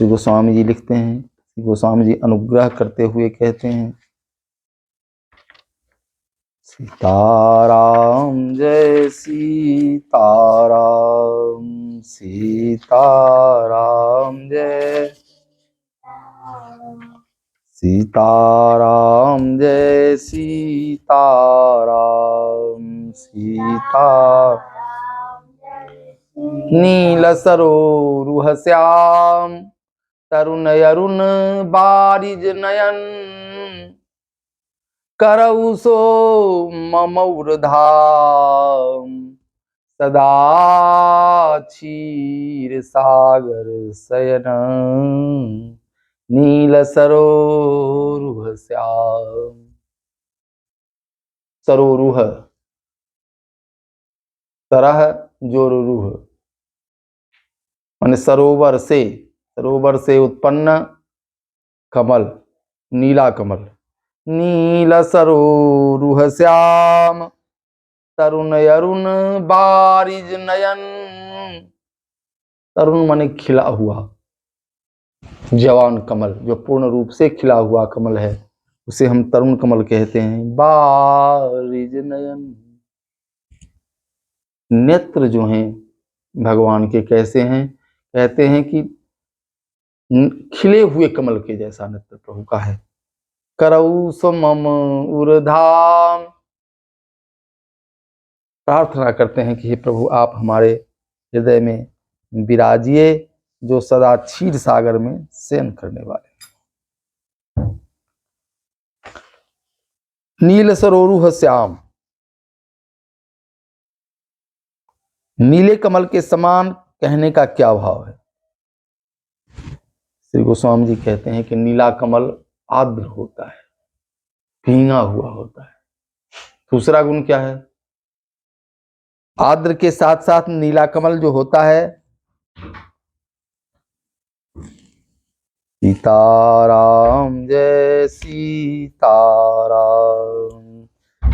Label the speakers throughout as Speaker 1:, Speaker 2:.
Speaker 1: श्री गोस्वामी जी लिखते हैं, श्री गोस्वामी जी अनुग्रह करते हुए कहते हैं, सीताराम जय सीताराम, सीताराम जय सीताराम जय सीताराम, सीता नील सरोरुह श्याम, तरुण अरुण बारिज नयन, करऊ सो मम उर्धाम, सदा क्षीर सागर शयन, नील सरोरुह श्याम। सरोरुह तरह जोरुह माने सरोवर से उत्पन्न कमल, नीला कमल। नील सरोरुह श्याम, तरुण अरुण बारिज नयन। तरुण माने खिला हुआ, जवान कमल, जो पूर्ण रूप से खिला हुआ कमल है उसे हम तरुण कमल कहते हैं। बारिज नयन, नेत्र जो हैं भगवान के कैसे हैं, कहते हैं कि खिले हुए कमल के जैसा नेत्र प्रभु का है। करऊ सो मम उर्धाम, प्रार्थना करते हैं कि हे प्रभु आप हमारे हृदय में विराजिए, जो सदा क्षीर सागर में शयन करने वाले। नील सरोरुह श्याम, नीले कमल के समान कहने का क्या भाव है। श्री गोस्वामी जी कहते हैं कि नीला कमल आर्द्र होता है, भींगा हुआ होता है। दूसरा गुण क्या है, आर्द्र के साथ साथ नीला कमल जो होता है, सीताराम जय सीताराम,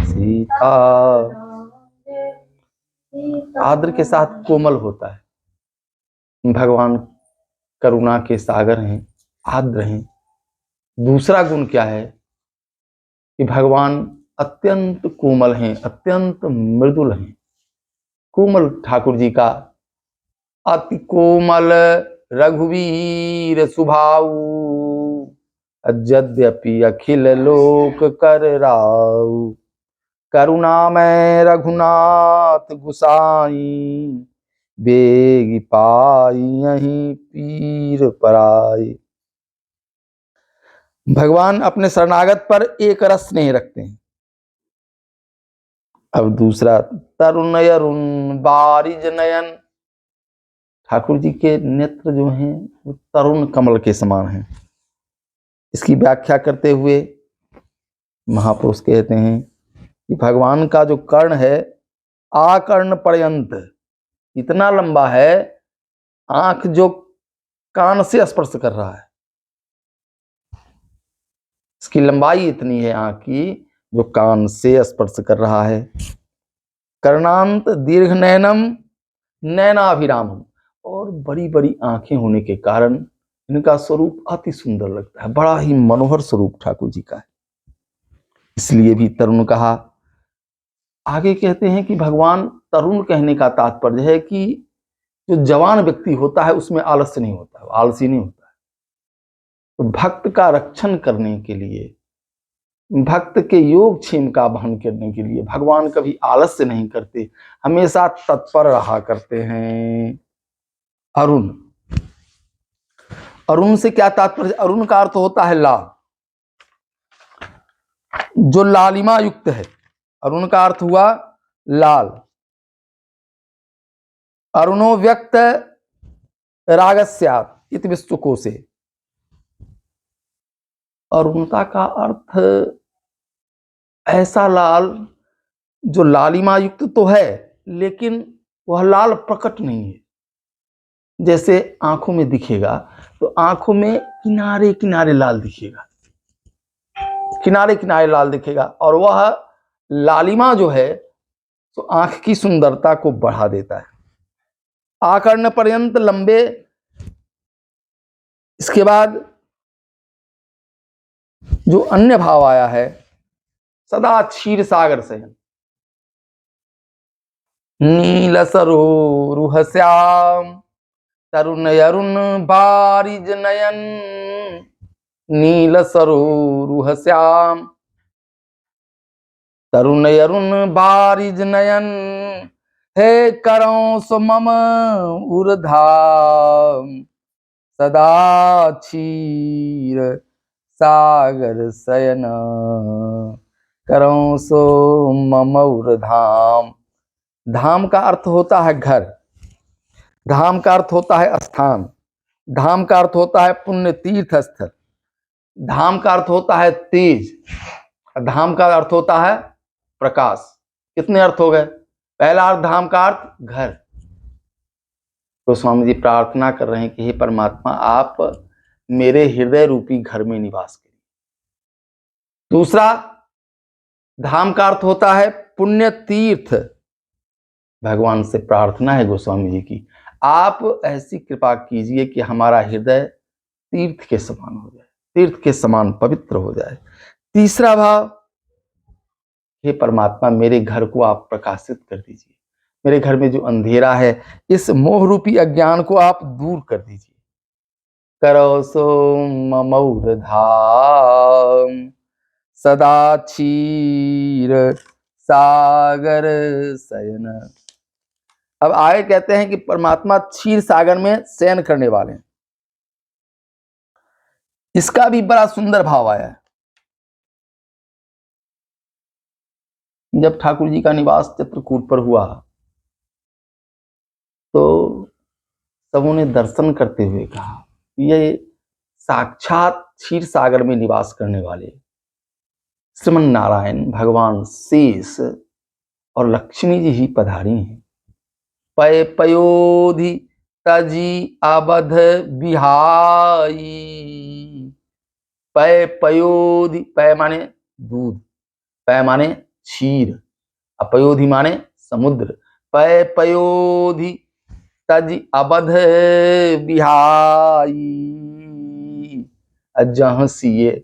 Speaker 1: सीता आर्द्र के साथ कोमल होता है। भगवान करुणा के सागर हैं, आर्द्र हैं। दूसरा गुण क्या है कि भगवान अत्यंत कोमल हैं, अत्यंत मृदुल हैं। कोमल ठाकुर जी का अति कोमल रघुवीर सुभाऊ, यद्यपि अखिल लोक कर राऊ, करुणामय रघुनाथ गुसाई, बेग पाई यहीं पीर पराई। भगवान अपने शरणागत पर एक रस स्नेह रखते हैं। अब दूसरा, तरुण अरुण बारिज नयन, ठाकुर जी के नेत्र जो हैं वो तरुण कमल के समान हैं। इसकी व्याख्या करते हुए महापुरुष कहते हैं कि भगवान का जो कर्ण है आकर्ण पर्यंत इतना लंबा है, आंख जो कान से स्पर्श कर रहा है, इसकी लंबाई इतनी है आंख की जो कान से स्पर्श कर रहा है। कर्णांत दीर्घ नयनम नयनाभिरामम, और बड़ी बड़ी आंखें होने के कारण इनका स्वरूप अति सुंदर लगता है। बड़ा ही मनोहर स्वरूप ठाकुर जी का है, इसलिए भी तरुण कहा। आगे कहते हैं कि भगवान तरुण कहने का तात्पर्य है कि जो जवान व्यक्ति होता है उसमें आलस्य नहीं होता है, आलसी नहीं होता है। तो भक्त का रक्षण करने के लिए, भक्त के योगक्षेम का वहन करने के लिए भगवान कभी आलस्य नहीं करते, हमेशा तत्पर रहा करते हैं। अरुण, अरुण से क्या तात्पर्य, अरुण का अर्थ होता है लाल, जो लालिमा युक्त है। अरुण का अर्थ हुआ लाल। अरुणो व्यक्त रागस्यात् इति विश्वकोशे, अरुणता का अर्थ ऐसा लाल जो लालिमा युक्त तो है लेकिन वह लाल प्रकट नहीं है। जैसे आंखों में दिखेगा तो आंखों में किनारे किनारे लाल दिखेगा, किनारे किनारे लाल दिखेगा, और वह लालिमा जो है तो आंख की सुंदरता को बढ़ा देता है। आकर्ण पर्यंत लंबे, इसके बाद जो अन्य भाव आया है, सदा क्षीर सागर शयन, नील सरोरुह श्याम, तरुण अरुण बारिज नयन, नील सरोरुह श्याम, तरुण अरुण बारिज नयन, हे करो सुमम उर्धाम, सदा क्षीर सागर शयन, करो सो मम उर्धाम। धाम का अर्थ होता है घर, धाम का अर्थ होता है स्थान, धाम का अर्थ होता है पुण्य तीर्थ स्थल, धाम का अर्थ होता है तेज, धाम का अर्थ होता है प्रकाश। कितने अर्थ हो गए? पहला अर्थ धाम का अर्थ घर। तो स्वामी जी प्रार्थना कर रहे हैं कि हे परमात्मा, आप मेरे हृदय रूपी घर में निवास करिए। दूसरा धाम का अर्थ होता है पुण्य तीर्थ। भगवान से प्रार्थना है गोस्वामी जी की, आप ऐसी कृपा कीजिए कि हमारा हृदय तीर्थ के समान हो जाए, तीर्थ के समान पवित्र हो जाए। तीसरा भाव, हे परमात्मा, मेरे घर को आप प्रकाशित कर दीजिए, मेरे घर में जो अंधेरा है, इस मोह रूपी अज्ञान को आप दूर कर दीजिए। करो सो मम धाम, सदा क्षीर सागर शयन। अब आगे कहते हैं कि परमात्मा क्षीर सागर में शयन करने वाले हैं। इसका भी बड़ा सुंदर भाव आया है। जब ठाकुर जी का निवास चित्रकूट पर हुआ तो सबों ने दर्शन करते हुए कहा, ये साक्षात क्षीर सागर में निवास करने वाले श्रीमन नारायण भगवान शेष और लक्ष्मी जी ही पधारी हैं। पय पयोधि तजी अबध बिहाई, पय पयोधि, पय माने दूध, पय माने क्षीर, अपयोधि माने समुद्र। पय पयोधि तज अबध बिहाई, जहाँ सिए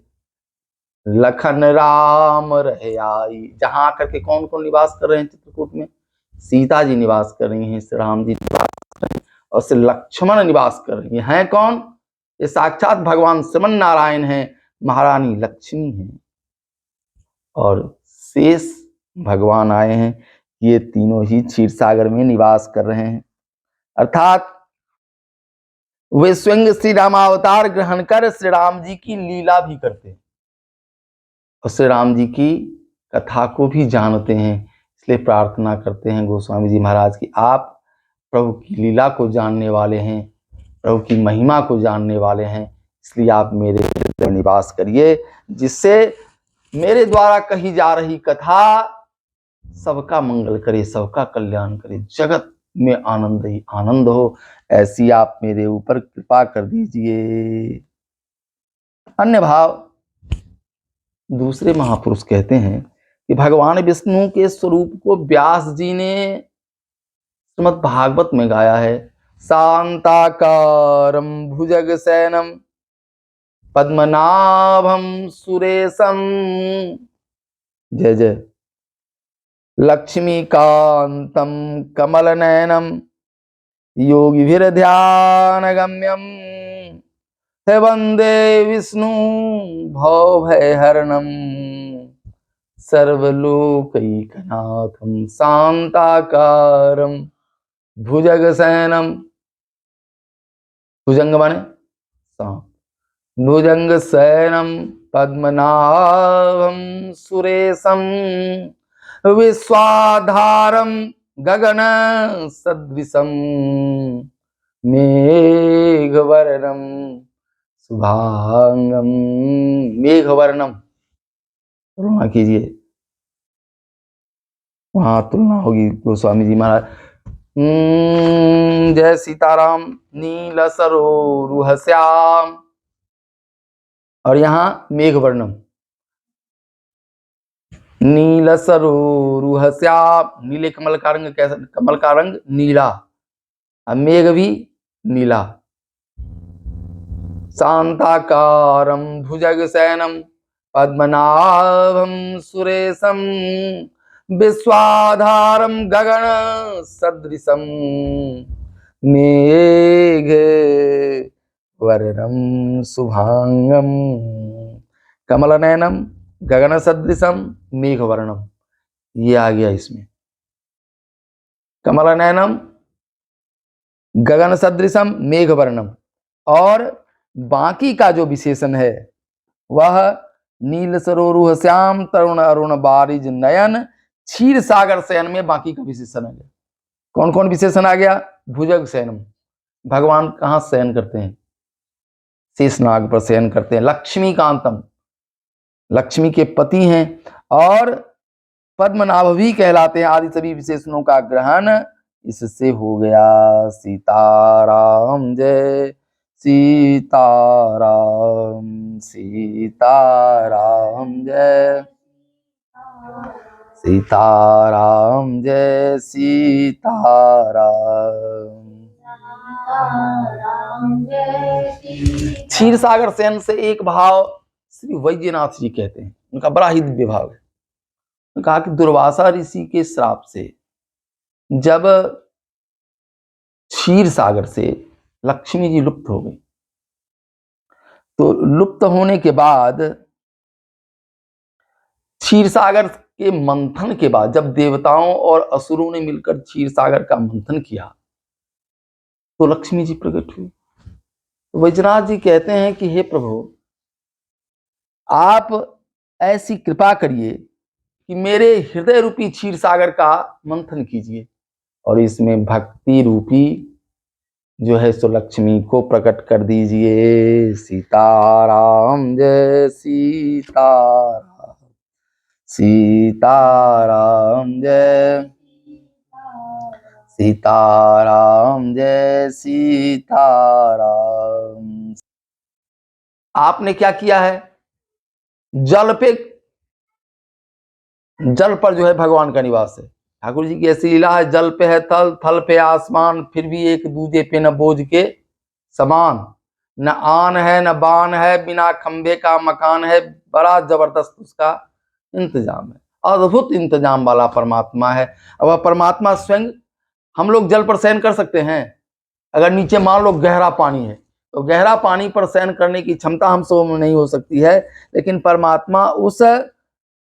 Speaker 1: लखन राम रहे आई। जहां आकर के कौन कौन निवास कर रहे हैं चित्रकूट में? सीता जी निवास कर रही हैं, श्री राम जी निवास कर रहे हैं, और श्री लक्ष्मण निवास कर रही हैं। कौन? ये साक्षात भगवान श्रीमन नारायण हैं, महारानी लक्ष्मी हैं, और शेष भगवान आए हैं। ये तीनों ही क्षीर सागर में निवास कर रहे हैं। अर्थात वे स्वयं श्री रामावतार ग्रहण कर श्री राम जी की लीला भी करते हैं और श्री राम जी की कथा को भी जानते हैं। इसलिए प्रार्थना करते हैं गोस्वामी जी महाराज की, आप प्रभु की लीला को जानने वाले हैं, प्रभु की महिमा को जानने वाले हैं, इसलिए आप मेरे हृदय में निवास करिए, जिससे मेरे द्वारा कही जा रही कथा सबका मंगल करे, सबका कल्याण करे, जगत में आनंद ही आनंद हो। ऐसी आप मेरे ऊपर कृपा कर दीजिए। अन्य भाव, दूसरे महापुरुष कहते हैं कि भगवान विष्णु के स्वरूप को व्यास जी ने श्रीमद् भागवत में गाया है। शांताकारं भुजगशयनं पद्मनाभं सुरेशं, जय जय, लक्ष्मीकान्तं कमलनयनं योगिभिर्ध्यानगम्यं, हे वंदे विष्णु भवभयहरणं, सर्वलोकैकनाथं शांताकारं भुजगशयनं। भुजंग माने सांप, भुजंगशयनं पद्मनाभं सुरेशं, विश्वाधारं गगन सदृशं, मेघवर्णं शुभांगम। मेघवर्णम, तुलना कीजिए, वहां तुलना होगी गोस्वामी जी महाराज। जय सीताराम। नील सरोरुह श्याम, और यहाँ मेघवर्णम, नील सरोरुह श्याम। नीले कमल का रंग कैसा? कमल का रंग नीला, मेघ भी नीला। शांताकारं भुजगशयनं पद्मनाभं सुरेशं विश्वाधारं गगन सदृशं मेघवर्णं शुभांगं कमलनयनं गगन सदृशम मेघवर्णम। ये आ गया इसमें कमलनयनम गगन सदृशम मेघवर्णम। और बाकी का जो विशेषण है वह नील सरोरुह श्याम तरुण अरुण बारिज नयन क्षीर सागर शयन में बाकी का विशेषण आ गया। कौन कौन विशेषण आ गया? भुजग शयनम, भगवान कहाँ शयन करते हैं? शेषनाग पर शयन करते हैं। लक्ष्मीकांतम, लक्ष्मी के पति हैं। और पद्मनाभ भी कहलाते हैं। आदि सभी विशेषणों का ग्रहण इससे हो गया। सीताराम जय सीताराम, सीताराम जय सीताराम, जय सीताराम। क्षीर सागर शयन से एक भाव श्री वैद्यनाथ जी कहते हैं, उनका बड़ा ही दिव्य भाव है। कहा कि दुर्वासा ऋषि के श्राप से जब क्षीर सागर से लक्ष्मी जी लुप्त हो गई, तो लुप्त होने के बाद क्षीर सागर के मंथन के बाद जब देवताओं और असुरों ने मिलकर क्षीर सागर का मंथन किया तो लक्ष्मी जी प्रकट हुई। तो वैजनाथ जी कहते हैं कि हे प्रभु, आप ऐसी कृपा करिए कि मेरे हृदय रूपी क्षीर सागर का मंथन कीजिए और इसमें भक्ति रूपी जो है सो लक्ष्मी को प्रकट कर दीजिए। सीताराम जय सीताराम, सीताराम जय सीताराम, जय सीताराम। आपने क्या किया है? जल पर जो है भगवान का निवास है। ठाकुर जी की ऐसी लीला है, जल पे है थल, थल पे आसमान, फिर भी एक दूजे पे न बोझ के समान। न आन है न बान है, बिना खंभे का मकान है, बड़ा जबरदस्त उसका इंतजाम है। अद्भुत इंतजाम वाला परमात्मा है। अब वह परमात्मा स्वयं, हम लोग जल पर शयन कर सकते हैं? अगर नीचे मान लो गहरा पानी है तो गहरा पानी पर शयन करने की क्षमता हम सब में नहीं हो सकती है, लेकिन परमात्मा उस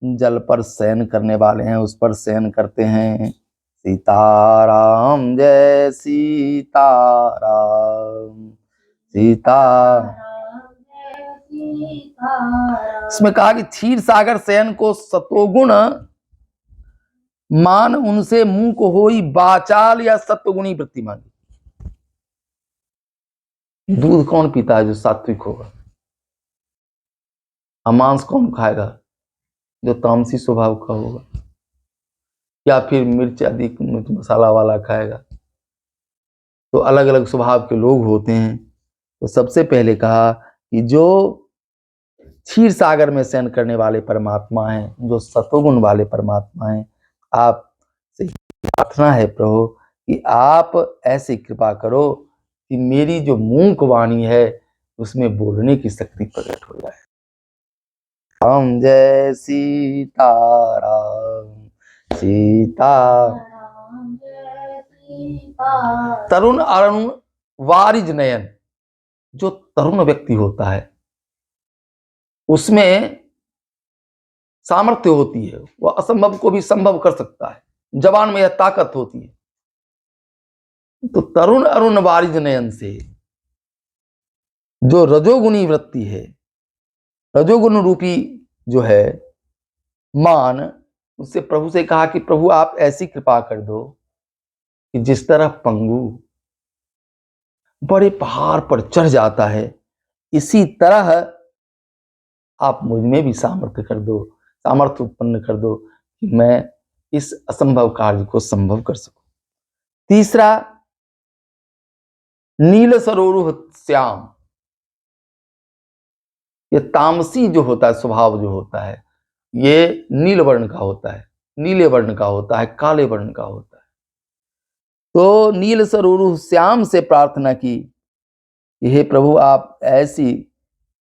Speaker 1: जल पर शयन करने वाले हैं, उस पर शयन करते हैं। सीताराम जय सीताराम, सीता। इसमें कहा कि क्षीर सागर शयन को सतोगुण मान, उनसे मुंह को होई बाचाल या सत्वगुणी वृत्ति मांगी। दूध कौन पीता है? जो सात्विक होगा। मांस कौन खाएगा? जो तामसी स्वभाव का होगा। या फिर मिर्च अधिक मिर्च मसाला वाला खाएगा। तो अलग अलग स्वभाव के लोग होते हैं। तो सबसे पहले कहा कि जो क्षीर सागर में शयन करने वाले परमात्मा हैं, जो सतोगुण वाले परमात्मा हैं, आप से प्रार्थना है प्रभु कि आप ऐसी कृपा करो कि मेरी जो मूक वाणी है उसमें बोलने की शक्ति प्रकट हो जाए। राम जय सीताराम, सीताराम जय सीताराम। तरुण अरुण वारिज नयन, जो तरुण व्यक्ति होता है उसमें सामर्थ्य होती है, वह असंभव को भी संभव कर सकता है, जवान में यह ताकत होती है। तो तरुण अरुण वारिज नयन से जो रजोगुणी वृत्ति है, रजोगुण रूपी जो है मान, उससे प्रभु से कहा कि प्रभु आप ऐसी कृपा कर दो कि जिस तरह पंगु बड़े पहाड़ पर चढ़ जाता है, इसी तरह आप मुझ में भी सामर्थ्य कर दो, सामर्थ्य उत्पन्न कर दो कि मैं इस असंभव कार्य को संभव कर सकूं। तीसरा, नील सरोरुह श्याम। ये तामसी जो होता है, स्वभाव जो होता है, ये नील वर्ण का होता है, नीले वर्ण का होता है, काले वर्ण का होता है। तो नील सरोरुह श्याम से प्रार्थना की कि हे प्रभु आप ऐसी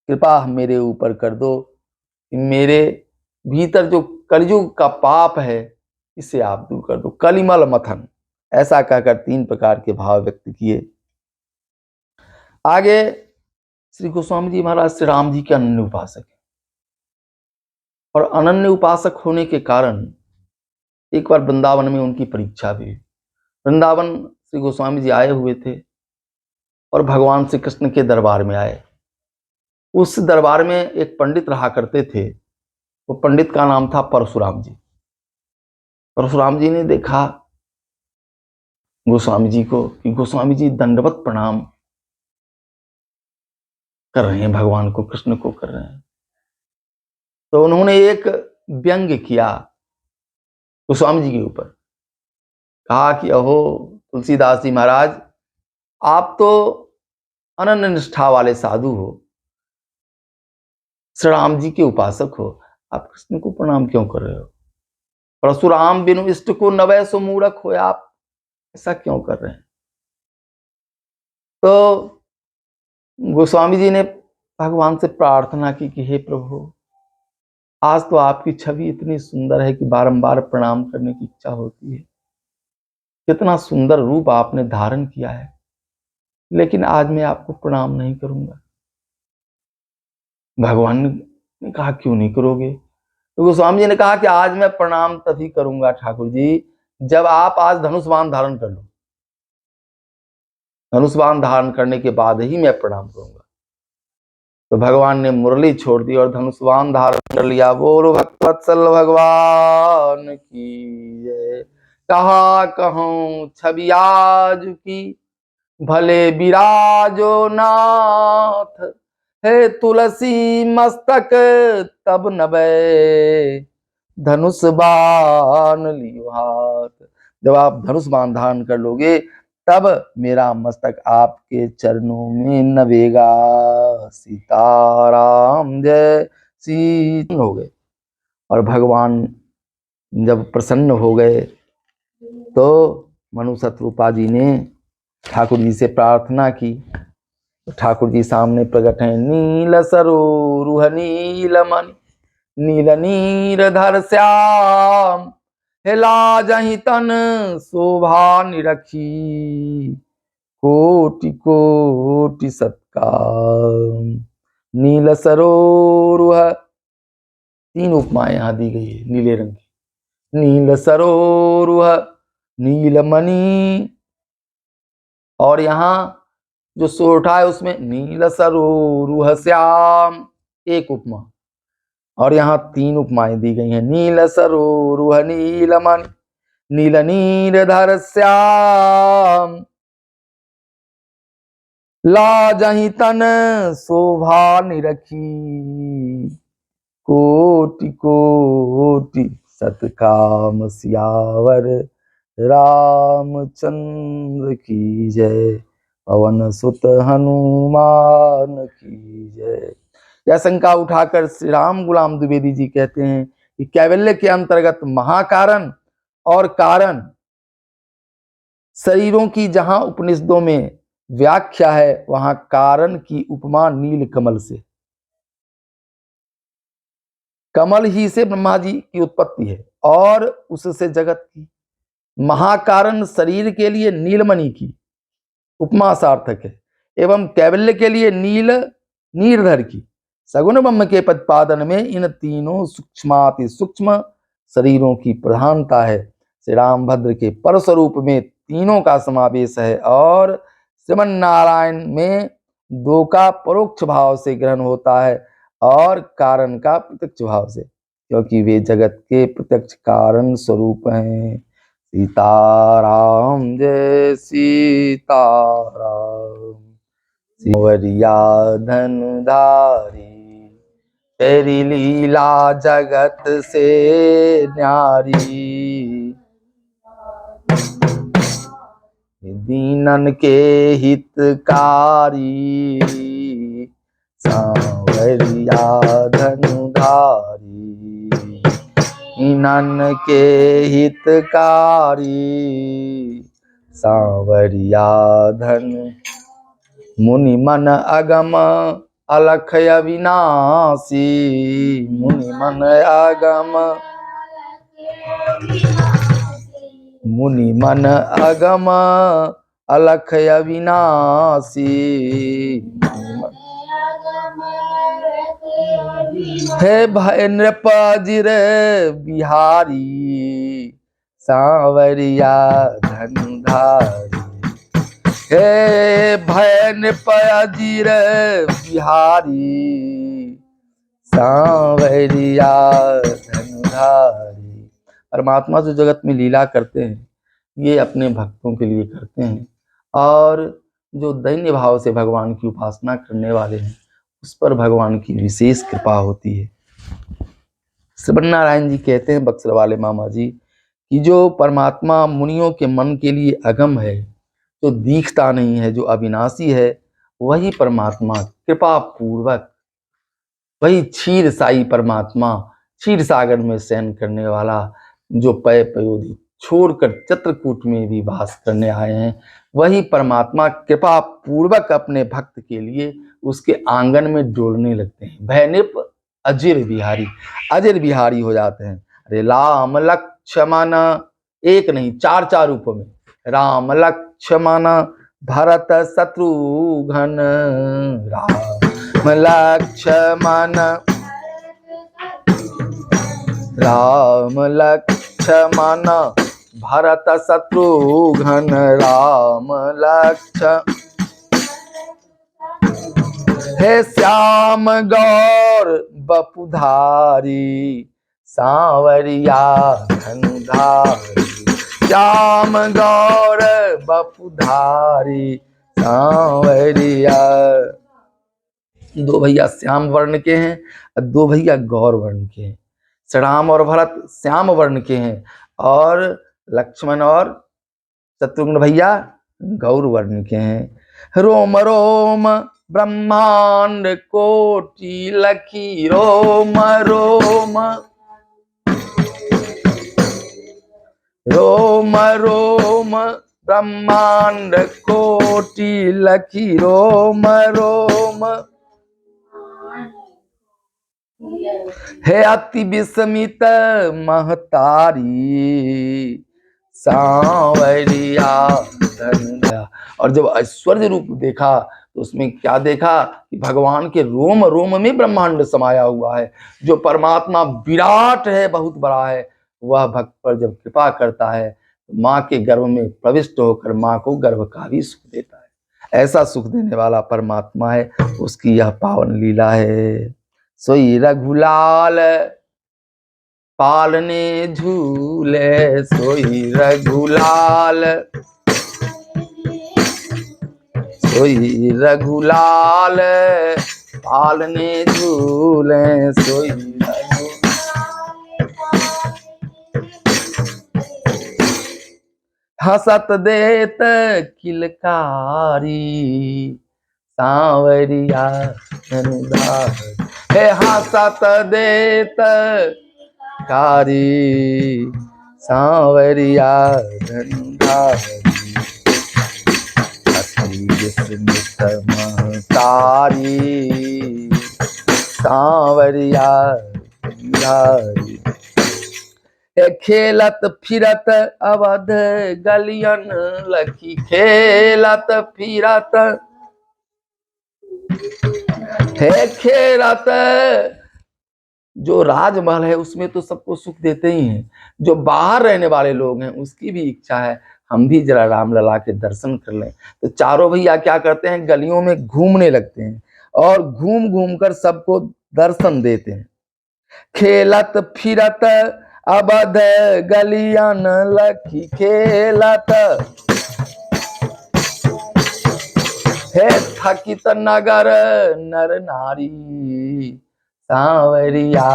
Speaker 1: कृपा मेरे ऊपर कर दो कि मेरे भीतर जो कलयुग का पाप है इसे आप दूर कर दो। कलिमल मथन, ऐसा कहकर 3 प्रकार के भाव व्यक्त किए। आगे श्री गोस्वामी जी महाराज श्री राम जी के अनन्य उपासक हैं, और अनन्य उपासक होने के कारण एक बार वृंदावन में उनकी परीक्षा भी हुई। वृंदावन श्री गोस्वामी जी आए हुए थे और भगवान श्री कृष्ण के दरबार में आए। उस दरबार में एक पंडित रहा करते थे, वो पंडित का नाम था परशुराम जी। परशुराम जी ने देखा गोस्वामी जी को कि गोस्वामी जी दंडवत प्रणाम कर रहे हैं, भगवान को, कृष्ण को कर रहे हैं। तो उन्होंने एक व्यंग्य किया गोस्वामी जी के ऊपर, कहा कि अहो तुलसीदास जी महाराज, आप तो अनन्य निष्ठा वाले साधु हो, श्री राम जी के उपासक हो, आप कृष्ण को प्रणाम क्यों कर रहे हो? परशुराम बिनु इष्ट को नवै सो मूढ़क हो, आप ऐसा क्यों कर रहे हैं? तो गोस्वामी जी ने भगवान से प्रार्थना की कि हे प्रभु, आज तो आपकी छवि इतनी सुंदर है कि बारंबार प्रणाम करने की इच्छा होती है। कितना सुंदर रूप आपने धारण किया है, लेकिन आज मैं आपको प्रणाम नहीं करूंगा। भगवान ने कहा क्यों नहीं करोगे? तो गोस्वामी जी ने कहा कि आज मैं प्रणाम तभी करूंगा ठाकुर जी, जब आप आज धनुष बाण धारण कर लो। धनुष बाण धारण करने के बाद ही मैं प्रणाम करूंगा। तो भगवान ने मुरली छोड़ दी और धनुष बाण धारण कर लिया। बोलो भक्तवत्सल भगवान की जय। कहा कहूं छवि आज की, भले विराजो नाथ, हे तुलसी मस्तक तब नबै, धनुष बाण लियो हाथ। जब आप धनुष बाण धारण कर लोगे तब मेरा मस्तक आपके चरणों में नवेगा। सीताराम जय सीता हो गए। और भगवान जब प्रसन्न हो गए तो मनु शत्रुपा जी ने ठाकुर जी से प्रार्थना की। तो ठाकुर जी सामने प्रकट हैं। नील सरोरुह नीलमणि, नील नीरधर श्याम, हेला जहि तन शोभा निरखी, कोटि कोटि सत्कार। नील सरोरुह, 3 उपमाएं यहां दी गई है नीले रंग की। नील सरोरुह, नीलमणि, और यहां जो सोरठा है उसमें नील सरोरुह श्याम, एक उपमा। और यहाँ 3 उपमाएं दी गई हैं। नील सरोरुह नीलमणि, नील नीरधर श्याम, लाजहि तन शोभा निरखी, कोटि कोटि सतकाम सियावर रामचंद्र की जय। पवन सुत हनुमान की जय। यह शंका उठाकर श्री राम गुलाम द्विवेदी जी कहते हैं कि कैवल्य के अंतर्गत महाकारण और कारण शरीरों की जहां उपनिषदों में व्याख्या है, वहां कारण की उपमा नील कमल से। कमल ही से ब्रह्मा जी की उत्पत्ति है और उससे जगत की। महाकारण शरीर के लिए नीलमणि की उपमा सार्थक है, एवं कैवल्य के लिए नील नीरधर की। सगुण ब्रह्म के प्रतिपादन में इन तीनों सूक्ष्माति सूक्ष्म शरीरों की प्रधानता है। श्री रामभद्र के परस्वरूप में तीनों का समावेश है और श्रीमन नारायण में 2 का परोक्ष भाव से ग्रहण होता है और कारण का प्रत्यक्ष भाव से, क्योंकि वे जगत के प्रत्यक्ष कारण स्वरूप हैं। सीताराम जय सीताराम। सिमरिया धनुधारी, तेरी लीला जगत से न्यारी। दीनन के हितकारी, सांवरिया धनुधारी। दीनन के हितकारी, सांवरिया धन मुनि मन अगम अलख अविनाशी, मुनि मन अगम, मुनि मन अगम अलख अविनाशी, हे भय नृप अजिर बिहारी, सांवरिया धनुधारी। हे भय नृप अजिर बिहारी, सांवरिया धनुधारी। परमात्मा जो जगत में लीला करते हैं ये अपने भक्तों के लिए करते हैं, और जो दैन्य भाव से भगवान की उपासना करने वाले हैं उस पर भगवान की विशेष कृपा होती है। श्रवण नारायण जी कहते हैं, बक्सर वाले मामा जी, कि जो परमात्मा मुनियों के मन के लिए अगम है, जो दिखता नहीं है, जो अविनाशी है, वही परमात्मा कृपा पूर्वक, वही क्षीर साई परमात्मा, क्षीर सागर में शयन करने वाला, जो पय पयोधि छोड़कर चित्रकूट में भी वास करने आए हैं, वही परमात्मा कृपा पूर्वक अपने भक्त के लिए उसके आंगन में डोलने लगते हैं। भैनिप अजिर बिहारी, अजिर बिहारी हो जाते हैं। अरे राम लक्ष्मण, एक नहीं चार चार रूपों में, राम लक्ष्मण भरत शत्रुघ्न, राम लक्ष्मण, राम लक्ष्मण भरत शत्रुघ्न, राम लक्ष्मण। हे श्याम गौर बपुधारी, सांवरिया धनुधारी, श्याम गौर बपुधारी, सांवरिया। दो भैया श्याम वर्ण के हैं और दो भैया गौर वर्ण के हैं। श्री राम और भरत श्याम वर्ण के हैं और लक्ष्मण और शत्रुघ्न भैया गौर वर्ण के हैं। रोम रोम ब्रह्मांड कोटि लखी, रोम रोम, रोम रोम ब्रह्मांड कोटि लखी, रोम रोम। हे अति विस्मित महतारी, सांवरिया धनुधारी। और जब ऐश्वर्य रूप देखा तो उसमें क्या देखा कि भगवान के रोम रोम में ब्रह्मांड समाया हुआ है। जो परमात्मा विराट है, बहुत बड़ा है, वह भक्त पर जब कृपा करता है माँ के गर्भ में प्रविष्ट होकर माँ को गर्भ का भी सुख देता है। ऐसा सुख देने वाला परमात्मा है, उसकी यह पावन लीला है। सोई रघुलाल पालने झूले, सोई रघुलाल, सोई रघुलाल पालने झूले, सोई हसत देत किलकारी, सांवरिया धनुधारी। हे हसत देत कारी, सांवरिया धनुधारी। अति विस्मित महतारी, सांवरिया धनुधारी। खेलत फिरत अवध गलियन लखी, खेलत फिरत, हे खेलत। जो राजमहल है उसमें तो सबको सुख देते ही हैं, जो बाहर रहने वाले लोग हैं उसकी भी इच्छा है हम भी जरा रामलला के दर्शन कर लें। तो चारों भैया क्या करते हैं, गलियों में घूमने लगते हैं और घूम घूम कर सबको दर्शन देते हैं। खेलत फिरत अबध गलियन लखी, खेलत, हे थकित नगर नर नारी, सांवरिया।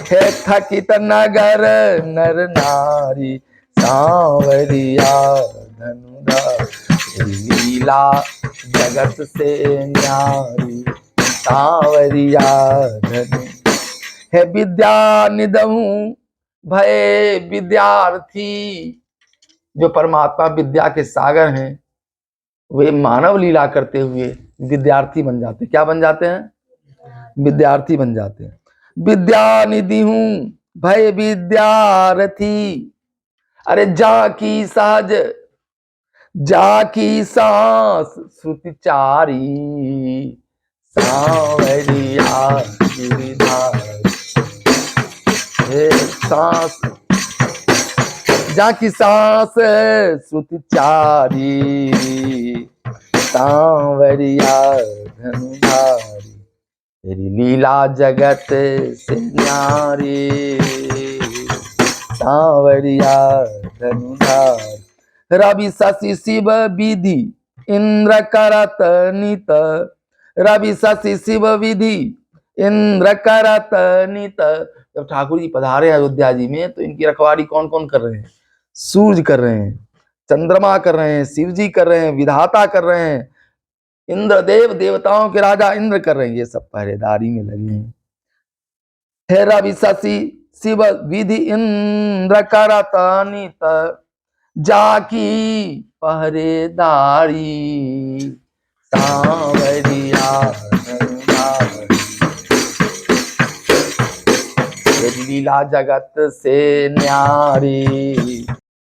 Speaker 1: हे थकित नगर नर नारी, सांवरिया धनुधारी। लीला जगत से न्यारी, सांवरिया धनु। हे विद्या निधऊ भय विद्यार्थी, जो परमात्मा विद्या के सागर हैं, वे मानव लीला करते हुए विद्यार्थी बन जाते हैं। क्या बन जाते हैं? विद्यार्थी बन जाते हैं। विद्या निधि हूं भय विद्यार्थी, अरे जाकी सांस श्रुतिचारी, सांवरिया गिरधारी। हे सांस, जाकी सांस श्रुतिचारी, सांवरिया धनुधारी, तेरी लीला जगत से न्यारी, सांवरिया धनुधारी। रवि शशि शिव विधि इंद्र करत नित, रवि शशि शिव विधि इंद्र करत नित। जब ठाकुर जी पधारे अयोध्या जी में तो इनकी रखवाली कौन कौन कर रहे हैं? सूर्य कर रहे हैं, चंद्रमा कर रहे हैं, शिव जी कर रहे हैं, विधाता कर रहे हैं, इंद्रदेव देवताओं के राजा इंद्र कर रहे हैं। ये सब पहरेदारी में लगे हैं। हे रवि शशि शिव विधि इंद्र करत नित, जाकी पहरेदारी, सांवरिया धनुधारी। लीला जगत से न्यारी।